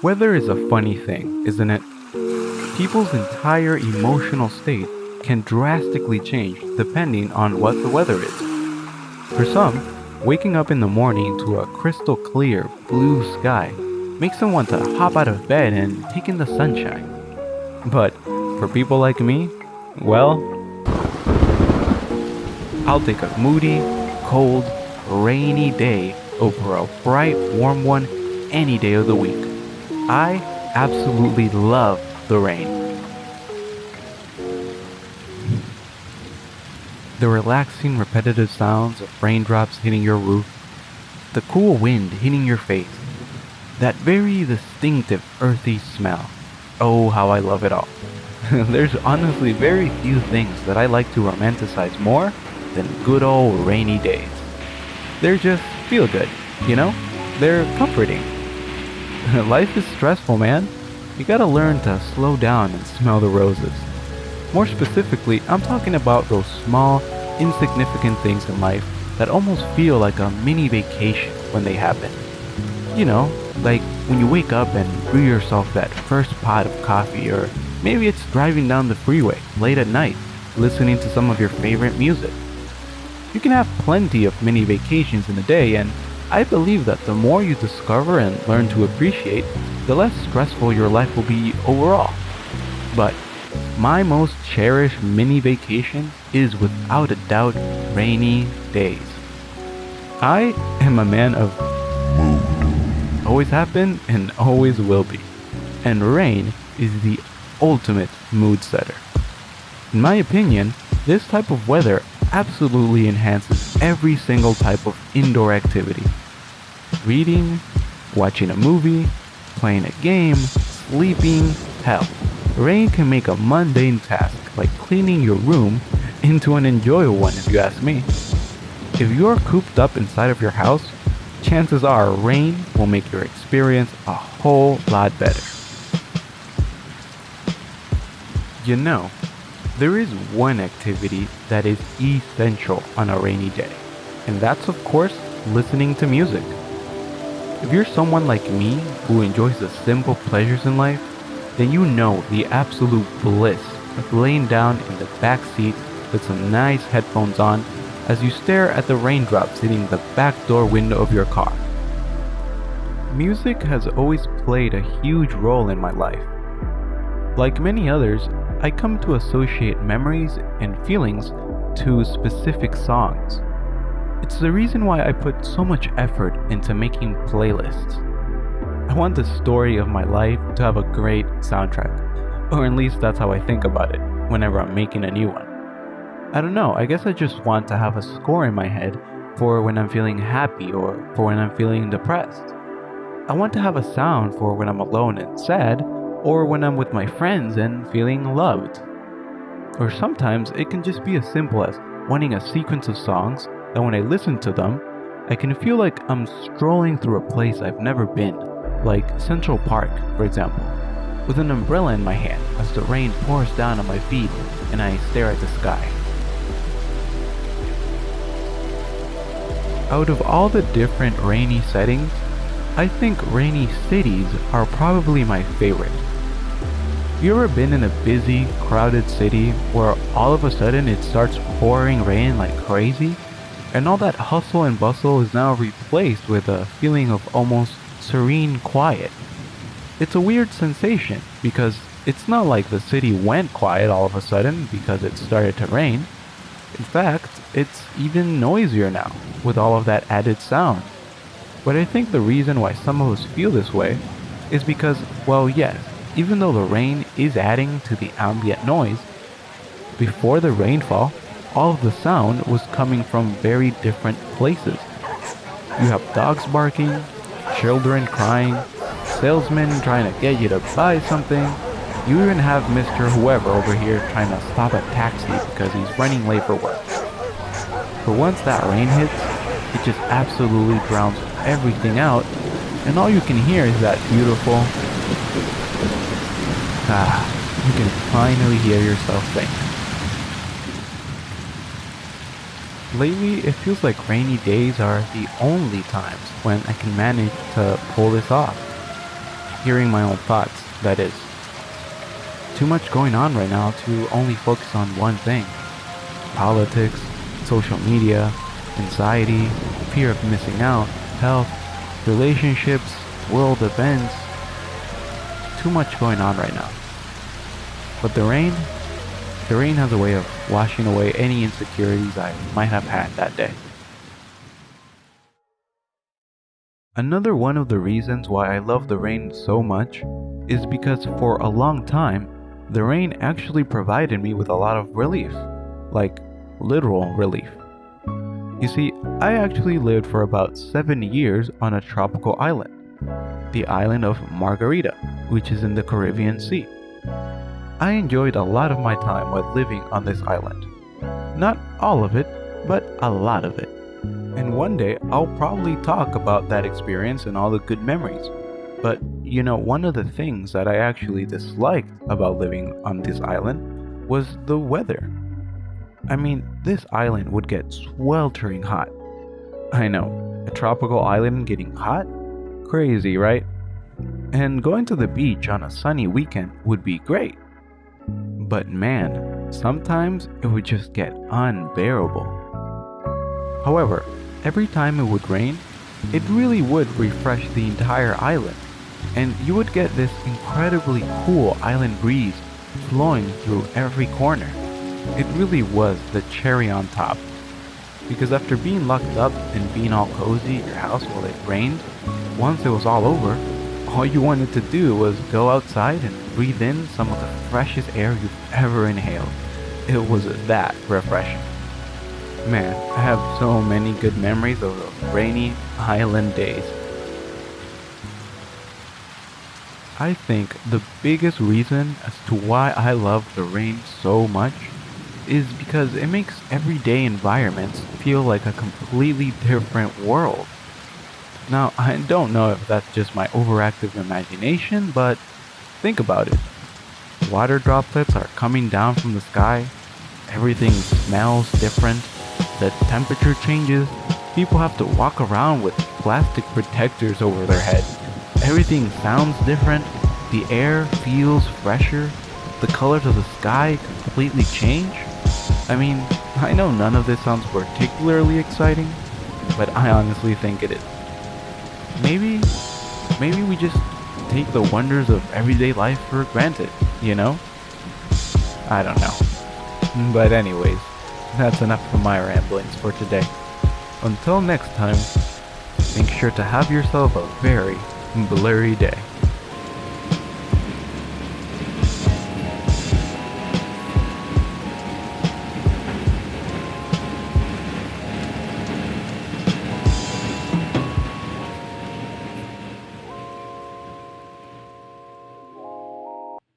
Weather is a funny thing, isn't it? People's entire emotional state can drastically change depending on what the weather is. For some, waking up in the morning to a crystal clear blue sky makes them want to hop out of bed and take in the sunshine. But for people like me, well, I'll take a moody, cold, rainy day over a bright, warm one any day of the week. I absolutely love the rain. The relaxing, repetitive sounds of raindrops hitting your roof, the cool wind hitting your face, that very distinctive earthy smell. Oh, how I love it all. There's honestly very few things that I like to romanticize more than good old rainy days. They're just feel good, you know? They're comforting. Life is stressful, man. You gotta learn to slow down and smell the roses. More specifically, I'm talking about those small, insignificant things in life that almost feel like a mini vacation when they happen. You know, like when you wake up and brew yourself that first pot of coffee, or maybe it's driving down the freeway late at night, listening to some of your favorite music. You can have plenty of mini vacations in a day, and I believe that the more you discover and learn to appreciate, the less stressful your life will be overall. But my most cherished mini vacation is without a doubt rainy days. I am a man of always have been and always will be. And rain is the ultimate mood setter. In my opinion, this type of weather absolutely enhances every single type of indoor activity. Reading, watching a movie, playing a game, sleeping, hell. Rain can make a mundane task like cleaning your room into an enjoyable one if you ask me. If you're cooped up inside of your house, chances are rain will make your experience a whole lot better. You know, there is one activity that is essential on a rainy day, and that's of course listening to music. If you're someone like me who enjoys the simple pleasures in life, then you know the absolute bliss of laying down in the back seat with some nice headphones on as you stare at the raindrops hitting the back door window of your car. Music has always played a huge role in my life. Like many others, I come to associate memories and feelings to specific songs. It's the reason why I put so much effort into making playlists. I want the story of my life to have a great soundtrack, or at least that's how I think about it whenever I'm making a new one. I don't know, I guess I just want to have a score in my head for when I'm feeling happy or for when I'm feeling depressed. I want to have a sound for when I'm alone and sad, or when I'm with my friends and feeling loved. Or sometimes it can just be as simple as wanting a sequence of songs that when I listen to them, I can feel like I'm strolling through a place I've never been, like Central Park, for example, with an umbrella in my hand as the rain pours down on my feet and I stare at the sky. Out of all the different rainy settings, I think rainy cities are probably my favorite. You ever been in a busy, crowded city where all of a sudden it starts pouring rain like crazy? And all that hustle and bustle is now replaced with a feeling of almost serene quiet. It's a weird sensation because it's not like the city went quiet all of a sudden because it started to rain. In fact, it's even noisier now with all of that added sound. But I think the reason why some of us feel this way is because, well, yes, even though the rain is adding to the ambient noise, before the rainfall, all of the sound was coming from very different places. You have dogs barking, children crying, salesmen trying to get you to buy something. You even have Mr. Whoever over here trying to stop a taxi because he's running late for work. But once that rain hits, it just absolutely drowns everything out, and all you can hear is that beautiful you can finally hear yourself think. Lately, it feels like rainy days are the only times when I can manage to pull this off. Hearing my own thoughts, that is. Too much going on right now to only focus on one thing. Politics, social media, anxiety, fear of missing out, health, relationships, world events. Too much going on right now. But the rain has a way of washing away any insecurities I might have had that day. Another one of the reasons why I love the rain so much is because for a long time, the rain actually provided me with a lot of relief, like literal relief. You see, I actually lived for about 7 years on a tropical island, the island of Margarita, which is in the Caribbean Sea. I enjoyed a lot of my time while living on this island. Not all of it, but a lot of it. And one day I'll probably talk about that experience and all the good memories. But one of the things that I actually disliked about living on this island was the weather. I mean, this island would get sweltering hot. I know, a tropical island getting hot? Crazy, right? And going to the beach on a sunny weekend would be great. But man, sometimes it would just get unbearable. However, every time it would rain, it really would refresh the entire island, and you would get this incredibly cool island breeze flowing through every corner. It really was the cherry on top. Because after being locked up and being all cozy at your house while it rained, once it was all over, all you wanted to do was go outside and breathe in some of the freshest air you've ever inhaled. It was that refreshing. Man, I have so many good memories of those rainy island days. I think the biggest reason as to why I love the rain so much is because it makes everyday environments feel like a completely different world. Now, I don't know if that's just my overactive imagination, but think about it. Water droplets are coming down from the sky, everything smells different, the temperature changes, people have to walk around with plastic protectors over their head. Everything sounds different, the air feels fresher, the colors of the sky completely change. I mean, I know none of this sounds particularly exciting, but I honestly think it is. Maybe we just take the wonders of everyday life for granted, you know? I don't know. But anyways, that's enough of my ramblings for today. Until next time, make sure to have yourself a very blurry day.